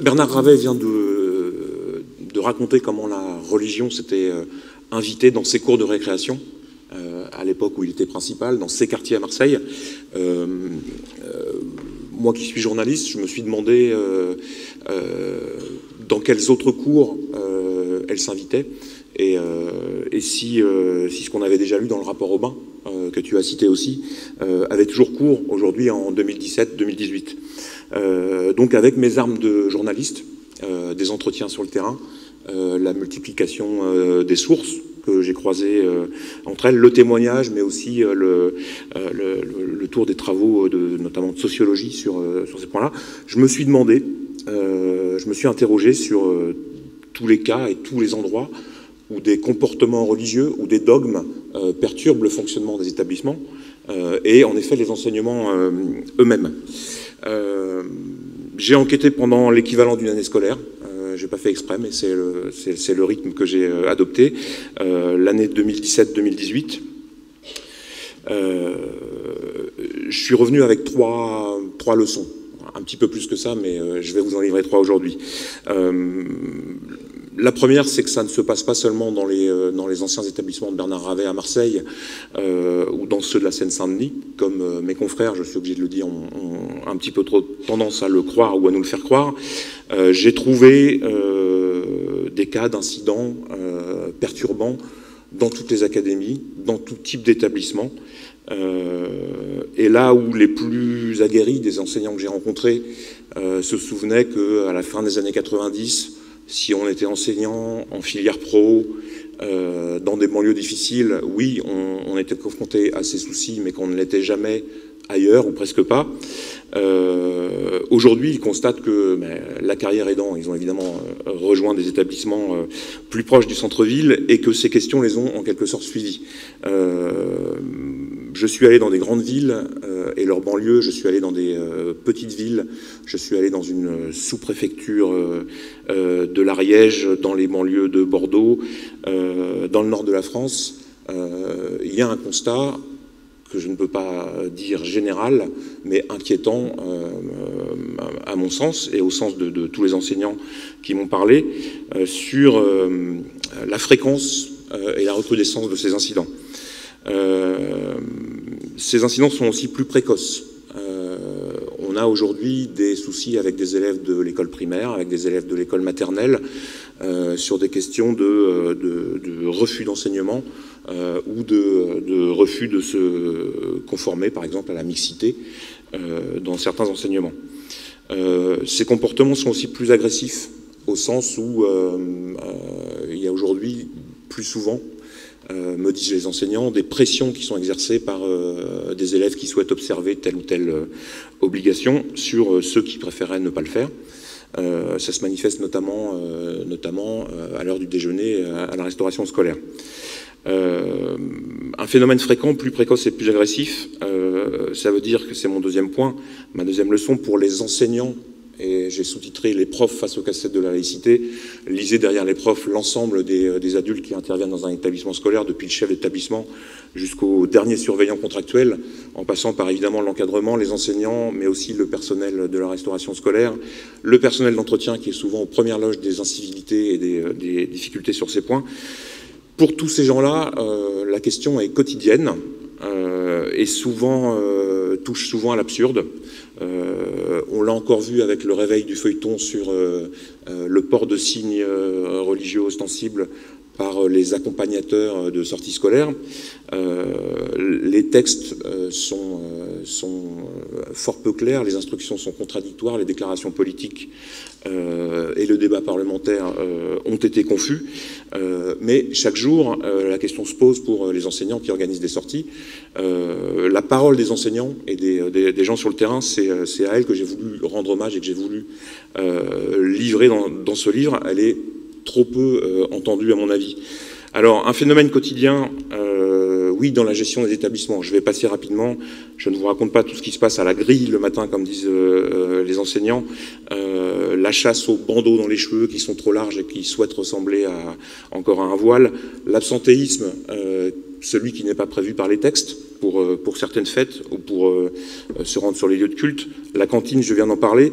Bernard Ravet vient de raconter comment la religion s'était invitée dans ses cours de récréation, à l'époque où il était principal, dans ses quartiers à Marseille. Moi qui suis journaliste, je me suis demandé dans quels autres cours elle s'invitait, et si ce qu'on avait déjà lu dans le rapport Aubin, que tu as cité aussi, avait toujours cours aujourd'hui en 2017-2018. Donc avec mes armes de journaliste, des entretiens sur le terrain, la multiplication des sources que j'ai croisées entre elles, le témoignage, mais aussi le tour des travaux, notamment de sociologie sur ces points-là, je me suis demandé, je me suis interrogé sur tous les cas et tous les endroits où des comportements religieux ou des dogmes perturbent le fonctionnement des établissements, et en effet les enseignements eux-mêmes. J'ai enquêté pendant l'équivalent d'une année scolaire. J'ai pas fait exprès, mais c'est le rythme que j'ai adopté. L'année 2017-2018. Je suis revenu avec trois leçons. Un petit peu plus que ça, mais je vais vous en livrer 3 aujourd'hui. La première, c'est que ça ne se passe pas seulement dans les anciens établissements de Bernard Ravet à Marseille ou dans ceux de la Seine-Saint-Denis, comme mes confrères, je suis obligé de le dire, ont un petit peu trop tendance à le croire ou à nous le faire croire. J'ai trouvé des cas d'incidents perturbants dans toutes les académies, dans tout type d'établissement. Et là où les plus aguerris des enseignants que j'ai rencontrés se souvenaient qu'à la fin des années 90, si on était enseignant en filière pro, dans des banlieues difficiles, oui, on était confronté à ces soucis, mais qu'on ne l'était jamais ailleurs, ou presque pas. Aujourd'hui, ils constatent que la carrière aidant, ils ont évidemment rejoint des établissements plus proches du centre-ville, et que ces questions les ont en quelque sorte suivies. Je suis allé dans des grandes villes et leurs banlieues, je suis allé dans des petites villes, je suis allé dans une sous-préfecture de l'Ariège, dans les banlieues de Bordeaux, dans le nord de la France. Il y a un constat que je ne peux pas dire général, mais inquiétant à mon sens, et au sens de tous les enseignants qui m'ont parlé, sur la fréquence et la recrudescence de ces incidents. Ces incidents sont aussi plus précoces. On a aujourd'hui des soucis avec des élèves de l'école primaire, avec des élèves de l'école maternelle, sur des questions de refus d'enseignement ou de refus de se conformer, par exemple, à la mixité dans certains enseignements. Ces comportements sont aussi plus agressifs, au sens où il y a aujourd'hui plus souvent, me disent les enseignants, des pressions qui sont exercées par des élèves qui souhaitent observer telle ou telle obligation sur ceux qui préféraient ne pas le faire. Ça se manifeste notamment à l'heure du déjeuner à la restauration scolaire. Un phénomène fréquent, plus précoce et plus agressif, ça veut dire que c'est mon deuxième point, ma deuxième leçon pour les enseignants. Et j'ai sous-titré « Les profs face aux cassettes de la laïcité ». Lisez derrière les profs l'ensemble des adultes qui interviennent dans un établissement scolaire, depuis le chef d'établissement jusqu'au dernier surveillant contractuel, en passant par évidemment l'encadrement, les enseignants, mais aussi le personnel de la restauration scolaire, le personnel d'entretien qui est souvent aux premières loges des incivilités et des difficultés sur ces points. Pour tous ces gens-là, la question est quotidienne et touche souvent à l'absurde. On l'a encore vu avec le réveil du feuilleton sur le port de signes religieux ostensibles par les accompagnateurs de sorties scolaires. Les textes sont fort peu clairs, les instructions sont contradictoires, les déclarations politiques et le débat parlementaire ont été confus. Mais chaque jour, la question se pose pour les enseignants qui organisent des sorties. La parole des enseignants et des gens sur le terrain, c'est à elle que j'ai voulu rendre hommage et que j'ai voulu livrer dans ce livre. Elle est trop peu entendue à mon avis. Alors, un phénomène quotidien, oui, dans la gestion des établissements. Je vais passer rapidement. Je ne vous raconte pas tout ce qui se passe à la grille le matin, comme disent les enseignants. La chasse aux bandeaux dans les cheveux qui sont trop larges et qui souhaitent ressembler encore à un voile. L'absentéisme celui qui n'est pas prévu par les textes pour certaines fêtes ou pour se rendre sur les lieux de culte. La cantine, je viens d'en parler.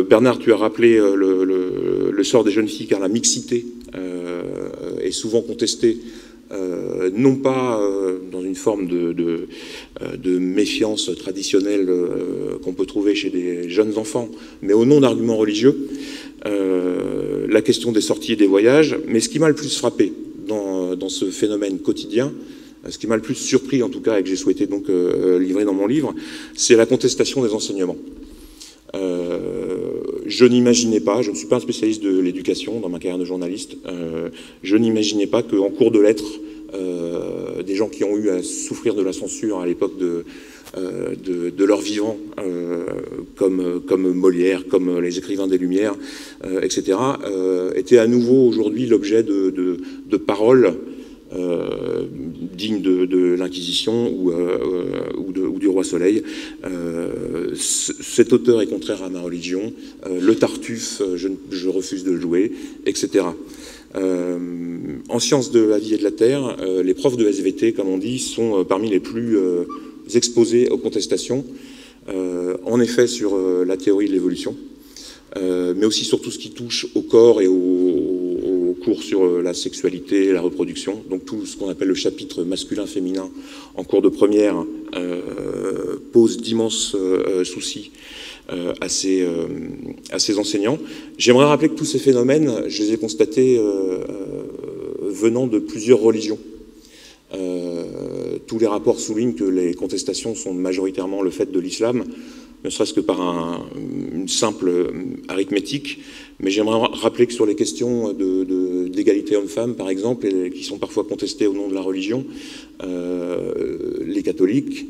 Bernard, tu as rappelé le sort des jeunes filles, car la mixité est souvent contestée, non pas dans une forme de méfiance traditionnelle qu'on peut trouver chez des jeunes enfants, mais au nom d'arguments religieux, la question des sorties et des voyages. Mais ce qui m'a le plus frappé dans ce phénomène quotidien, ce qui m'a le plus surpris en tout cas, et que j'ai souhaité donc livrer dans mon livre, c'est la contestation des enseignements. Je n'imaginais pas, je ne suis pas un spécialiste de l'éducation dans ma carrière de journaliste, je n'imaginais pas qu'en cours de lettres, des gens qui ont eu à souffrir de la censure à l'époque de leur vivant, comme Molière, comme les écrivains des Lumières, etc., étaient à nouveau aujourd'hui l'objet de paroles dignes de l'Inquisition ou du Roi Soleil. Cet auteur est contraire à ma religion, le Tartuffe, je refuse de le jouer, etc. En sciences de la vie et de la terre, les profs de SVT, comme on dit, sont parmi les plus exposés aux contestations, en effet sur la théorie de l'évolution, mais aussi sur tout ce qui touche au corps et aux cours sur la sexualité et la reproduction. Donc tout ce qu'on appelle le chapitre masculin-féminin en cours de première pose d'immenses soucis à ces enseignants. J'aimerais rappeler que tous ces phénomènes, je les ai constatés venant de plusieurs religions. Tous les rapports soulignent que les contestations sont majoritairement le fait de l'islam, ne serait-ce que par une simple arithmétique. Mais j'aimerais rappeler que sur les questions d'égalité homme-femme, par exemple, et qui sont parfois contestées au nom de la religion, les catholiques,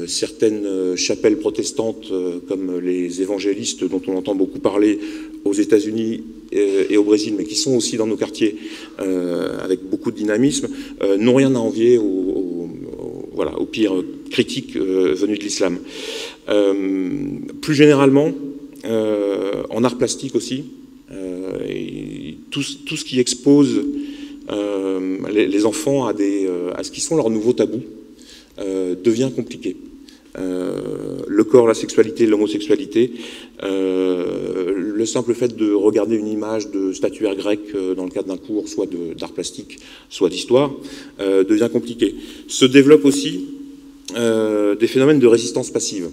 certaines chapelles protestantes, comme les évangélistes, dont on entend beaucoup parler aux États-Unis et au Brésil, mais qui sont aussi dans nos quartiers, avec beaucoup de dynamisme, n'ont rien à envier aux pires critiques venues de l'islam. Plus généralement, en art plastique aussi, tout ce qui expose les enfants à ce qui sont leurs nouveaux tabous devient compliqué. Le corps, la sexualité, l'homosexualité, le simple fait de regarder une image de statuaire grec dans le cadre d'un cours, soit d'art plastique, soit d'histoire, devient compliqué. Se développent aussi des phénomènes de résistance passive.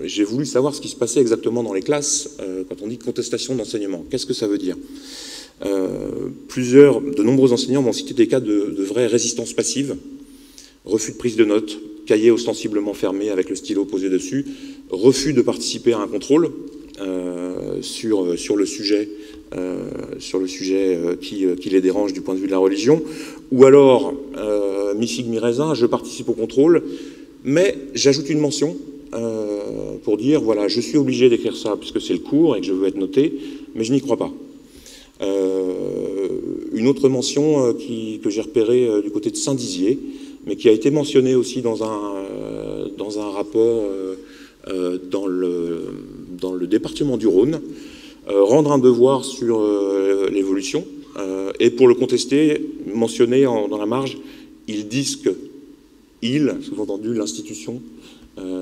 J'ai voulu savoir ce qui se passait exactement dans les classes quand on dit contestation d'enseignement. Qu'est-ce que ça veut dire ? De nombreux enseignants m'ont cité des cas de vraie résistance passive, refus de prise de notes, cahier ostensiblement fermé avec le stylo posé dessus, refus de participer à un contrôle sur le sujet qui les dérange du point de vue de la religion, ou alors mi figue mi raisin, je participe au contrôle, mais j'ajoute une mention pour dire voilà, je suis obligé d'écrire ça puisque c'est le cours et que je veux être noté, mais je n'y crois pas. Une autre mention que j'ai repérée du côté de Saint-Dizier, mais qui a été mentionnée aussi dans un rapport dans le département du Rhône, rendre un devoir sur l'évolution, et pour le contester, mentionner dans la marge, ils disent que, sous-entendu l'institution,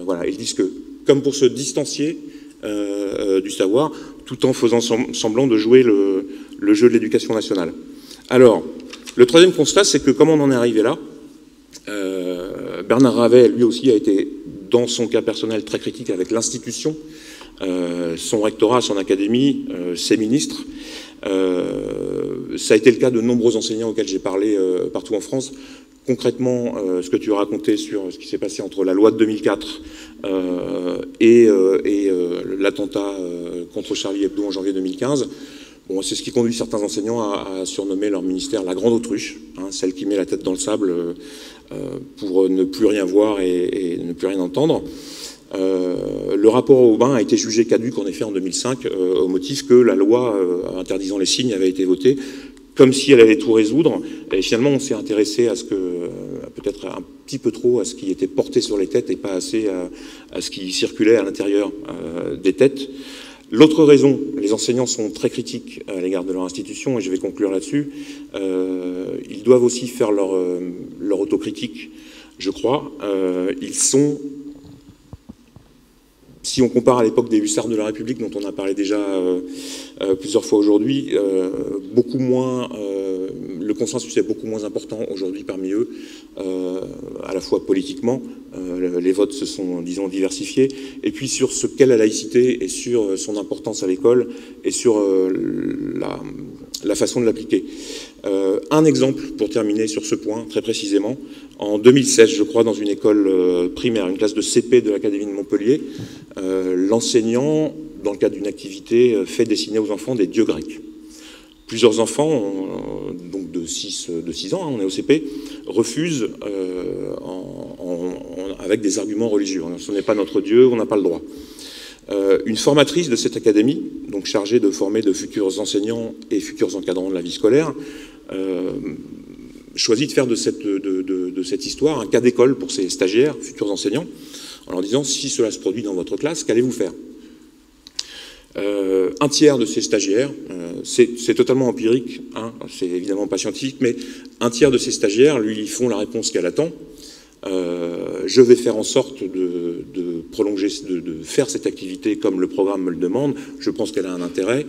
voilà, ils disent que, comme pour se distancier du savoir, tout en faisant semblant de jouer le jeu de l'éducation nationale. Alors, le troisième constat, c'est que comment on en est arrivé là, Bernard Ravet, lui aussi, a été, dans son cas personnel, très critique avec l'institution, son rectorat, son académie, ses ministres. Ça a été le cas de nombreux enseignants auxquels j'ai parlé partout en France. Concrètement, ce que tu as raconté sur ce qui s'est passé entre la loi de 2004 et l'attentat contre Charlie Hebdo en janvier 2015, bon, c'est ce qui conduit certains enseignants à surnommer leur ministère la grande autruche, hein, celle qui met la tête dans le sable pour ne plus rien voir et ne plus rien entendre. Le rapport Aubin a été jugé caduc en effet en 2005 au motif que la loi interdisant les signes avait été votée comme si elle allait tout résoudre, et finalement on s'est intéressé à ce que, peut-être un petit peu trop, à ce qui était porté sur les têtes et pas assez à ce qui circulait à l'intérieur des têtes. L'autre raison, les enseignants sont très critiques à l'égard de leur institution, et je vais conclure là-dessus. Ils doivent aussi faire leur autocritique, je crois. Ils sont, si on compare à l'époque des hussards de la République, dont on a parlé déjà plusieurs fois aujourd'hui, beaucoup moins, le consensus est beaucoup moins important aujourd'hui parmi eux, à la fois politiquement, les votes se sont, disons, diversifiés, et puis sur ce qu'est la laïcité et sur son importance à l'école et sur la façon de l'appliquer. Un exemple pour terminer sur ce point très précisément, en 2016 je crois, dans une école primaire, une classe de CP de l'Académie de Montpellier, l'enseignant, dans le cadre d'une activité, fait dessiner aux enfants des dieux grecs. Plusieurs enfants, donc de 6 ans, on est au CP, refusent avec des arguments religieux. Ce n'est pas notre Dieu, on n'a pas le droit. Une formatrice de cette académie, donc chargée de former de futurs enseignants et futurs encadrants de la vie scolaire, choisit de faire de cette histoire un cas d'école pour ses stagiaires, futurs enseignants, en leur disant « si cela se produit dans votre classe, qu'allez-vous faire ?» Un tiers de ces stagiaires, c'est totalement empirique, hein, c'est évidemment pas scientifique, mais un tiers de ces stagiaires lui font la réponse qu'elle attend. Je vais faire en sorte de prolonger, de faire cette activité comme le programme me le demande. Je pense qu'elle a un intérêt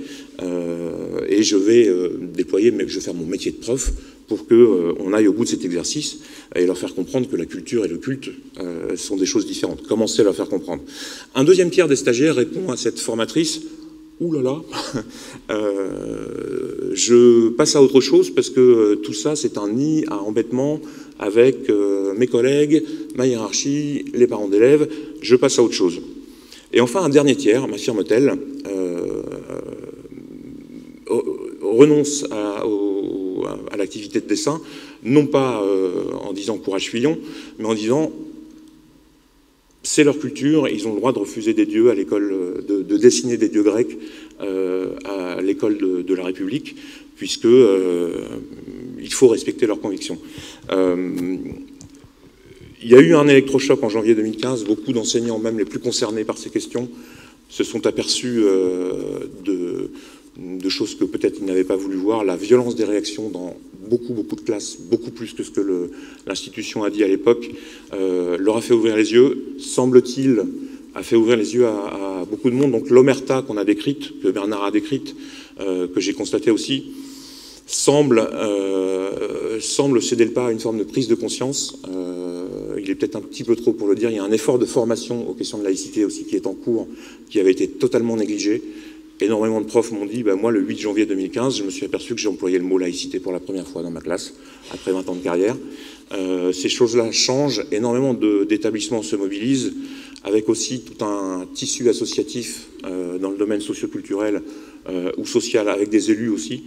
et je vais déployer, mais je vais faire mon métier de prof pour qu'on aille au bout de cet exercice et leur faire comprendre que la culture et le culte sont des choses différentes. Commencer à leur faire comprendre. Un deuxième tiers des stagiaires répond à cette formatrice: ouh là là, je passe à autre chose parce que tout ça c'est un nid à embêtement avec mes collègues, ma hiérarchie, les parents d'élèves, je passe à autre chose. Et enfin un dernier tiers, m'affirme-t-elle, renonce à l'activité de dessin, non pas en disant courage fuyons, mais en disant c'est leur culture, ils ont le droit de refuser des dieux à l'école, de dessiner des dieux grecs à l'école de la République, puisque il faut respecter leurs convictions. Il y a eu un électrochoc en janvier 2015, beaucoup d'enseignants, même les plus concernés par ces questions, se sont aperçus de choses que peut-être ils n'avaient pas voulu voir, la violence des réactions dans beaucoup de classes, beaucoup plus que ce que l'institution a dit à l'époque, leur a fait ouvrir les yeux, semble-t-il, a fait ouvrir les yeux à beaucoup de monde. Donc l'omerta qu'on a décrite, que Bernard a décrite, que j'ai constaté aussi, semble céder le pas à une forme de prise de conscience. Il est peut-être un petit peu trop pour le dire, il y a un effort de formation aux questions de laïcité aussi qui est en cours, qui avait été totalement négligé. Énormément de profs m'ont dit, moi le 8 janvier 2015, je me suis aperçu que j'ai employé le mot laïcité pour la première fois dans ma classe, après 20 ans de carrière. Ces choses-là changent, énormément d'établissements se mobilisent, avec aussi tout un tissu associatif dans le domaine socioculturel ou social, avec des élus aussi,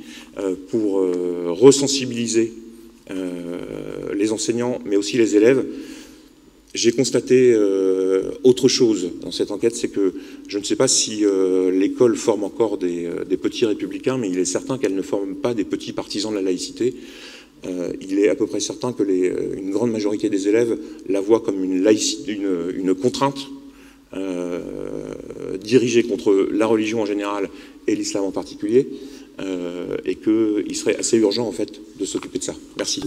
pour resensibiliser les enseignants, mais aussi les élèves. J'ai constaté autre chose dans cette enquête, c'est que je ne sais pas si l'école forme encore des petits républicains, mais il est certain qu'elle ne forme pas des petits partisans de la laïcité. Il est à peu près certain que une grande majorité des élèves la voient comme une contrainte dirigée contre la religion en général et l'islam en particulier, et qu'il serait assez urgent en fait de s'occuper de ça. Merci.